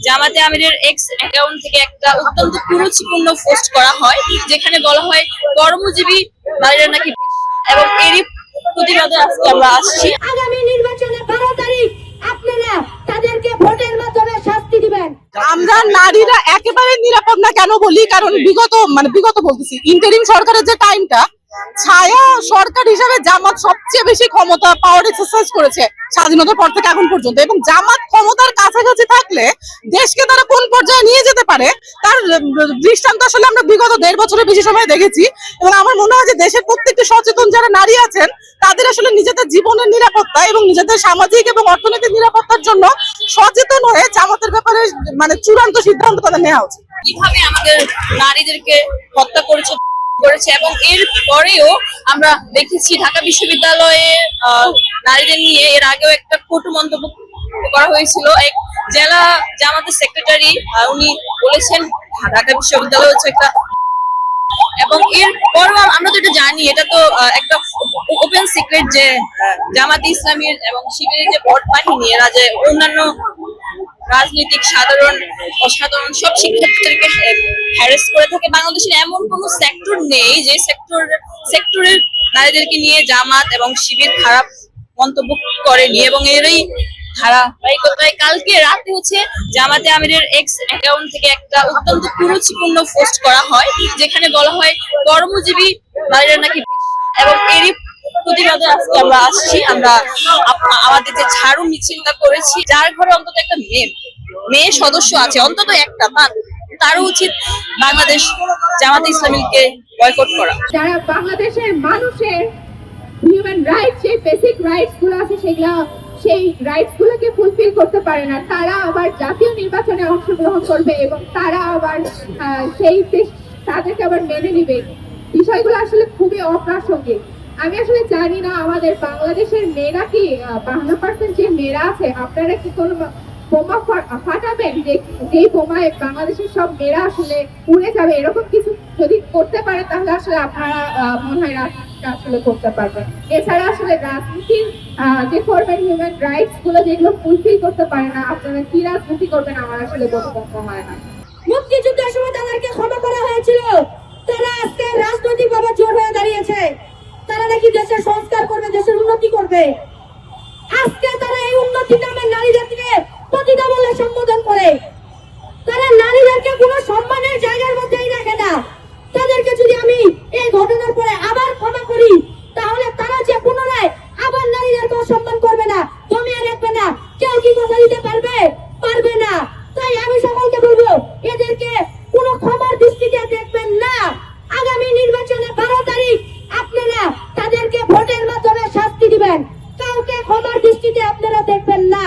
জামাতে আমিরের x account থেকে একটা অত্যন্ত কুরুচিপূর্ণ পোস্ট করা হয়, যেখানে বলা হয় কর্মজীবী নারীরা নাকি, এবং এরই প্রতিবাদে আজকে আমরা আসছি। আগামী নির্বাচনে 12 তারিখ আপনারা তাদেরকে ভোটের মাধ্যমে শাস্তি দিবেন। আমরা নারীরা একেবারে নিরাপদ না কেন বলি, কারণ বিগত বলতেছি ইন্টারিম সরকারের যে টাইমটা, ছায়া সরকার হিসাবে জামাত সবচেয়ে বেশি ক্ষমতা পাওয়ার এক্সারসাইজ করেছে স্বাধীনতার পর থেকে এখন পর্যন্ত, এবং জামাত ক্ষমতার কাছাকাছি থাকলে দেশকে তারা কোন পর্যায়ে নিয়ে যেতে পারে তার দৃষ্টান্ত আসলে আমরা বিগত 1.5 বছরের বেশি সময় দেখেছি। এবং আমার মনে হয় যে দেশের প্রত্যেকটি সচেতন যারা নারী আছেন তাদের আসলে নিজেদের জীবনের নিরাপত্তা এবং নিজেদের সামাজিক এবং অর্থনৈতিক নিরাপত্তার জন্য সচেতন হয়ে জামাতের ব্যাপারে চূড়ান্ত সিদ্ধান্ত তাদের নেওয়া উচিত। কিভাবে আমাদের নারীদেরকে হত্যা করেছে এবং এর পরেও আমরা দেখেছি ঢাকা বিশ্ববিদ্যালয়ে নারীদের নিয়ে এর আগেও একটা কটু মন্তব্য করা হয়েছিল। এক জেলা জামাতের সেক্রেটারি উনি বলেছেন ঢাকা বিশ্ববিদ্যালয় হচ্ছে একটা, এবং এর পরেও আমরা তো এটা জানি, এটা তো একটা ওপেন সিক্রেট যে জামাতে ইসলামীর এবং শিবিরের যে ভোট বাহিনী, এরা যে অন্যান্য রাজনৈতিক সাধারণ অসাধারণ সব শিক্ষার্থীদেরকে হ্যারাস করে থাকে। বাংলাদেশের এমন কোন সেক্টর নেই যে সেক্টরের নারীদেরকে নিয়ে জামাত এবং শিবির খারাপ মন্তব্য করেনি, এবং এরই ধারাবাহিকতায় কালকে রাতে হচ্ছে জামাতে আমিরের এক্স অ্যাকাউন্ট থেকে একটা অত্যন্ত কুরুচিপূর্ণ পোস্ট করা হয়, যেখানে বলা হয় কর্মজীবী নারীরা নাকি, এবং এরই প্রতিবাদে আজকে আমরা আসছি। আমরা আমাদের যে ঝাড়ু মিছিলটা করেছি, যার ঘরে অন্তত একটা মেয়ে সদস্য আছে, অন্তত একটা, তারও উচিত বাংলাদেশ জামাতে ইসলামীকে বয়কট করা। যারা বাংলাদেশের মানুষের হিউম্যান রাইটস, সেই বেসিক রাইটস গুলো আছে সেই রাইটস গুলোকে ফুলফিল করতে পারে না, তারা আবার জাতীয় নির্বাচনে অংশগ্রহণ করবে এবং তারা আবার তাদেরকে আবার মেনে নিবে। বিষয়গুলো আসলে খুবই অপ্রাসঙ্গিক। আমি আসলে জানি না আমাদের বাংলাদেশের মেয়েরা কি 52% যে মেয়েরা আছে, আপনারা কি কোনো বোমা ফাটাবেন যেই বোমায় বাংলাদেশের সব মেয়েরা আসলে উড়ে যাবে? এরকম কিছু যদি করতে পারে তাহলে আসলে আপনারা মনে হয় রাজনীতিটা আসলে করতে পারবেন। এছাড়া আসলে রাজনীতির যে করবেন হিউম্যান রাইটস গুলো যেগুলো ফুলফিল করতে পারে না, আপনারা কি রাজনীতি করবেন আমার আসলে বোধগম্য হয় না। মুক্তিযুদ্ধের সময় তাদেরকে ক্ষমা করা হয়েছিল, তারা আজকে রাজনৈতিক ভাবে জোর হয়ে দাঁড়িয়েছে, তারা নাকি দেশের সংস্কার করবে, দেশের উন্নতি করবে। আজকে তারা এই উন্নতি নামে নারীদেরকে পতিতা বলে সম্বোধন করে, তারা নারীদেরকে কোনো সম্মানের জায়গার মধ্যেই রাখে না। তাদেরকে যদি আমি এই ঘটনার পরে আবার ক্ষমা করি, তাহলে তারা যে পুনরায় আবার নারীদেরকে অসম্মান করবে না, দমিয়ে রাখবে না। কেউ কি কথা দিতে পারবে না। তাই আমি সকলকে বলবো, এদেরকে কোনো ক্ষমার দৃষ্টিতে দেখবেন না। আগামী নির্বাচনে 12 তারিখ আপনারা তাদেরকে ভোটের মাধ্যমে শাস্তি দিবেন, কাউকে ক্ষমার দৃষ্টিতে আপনারা দেখবেন না।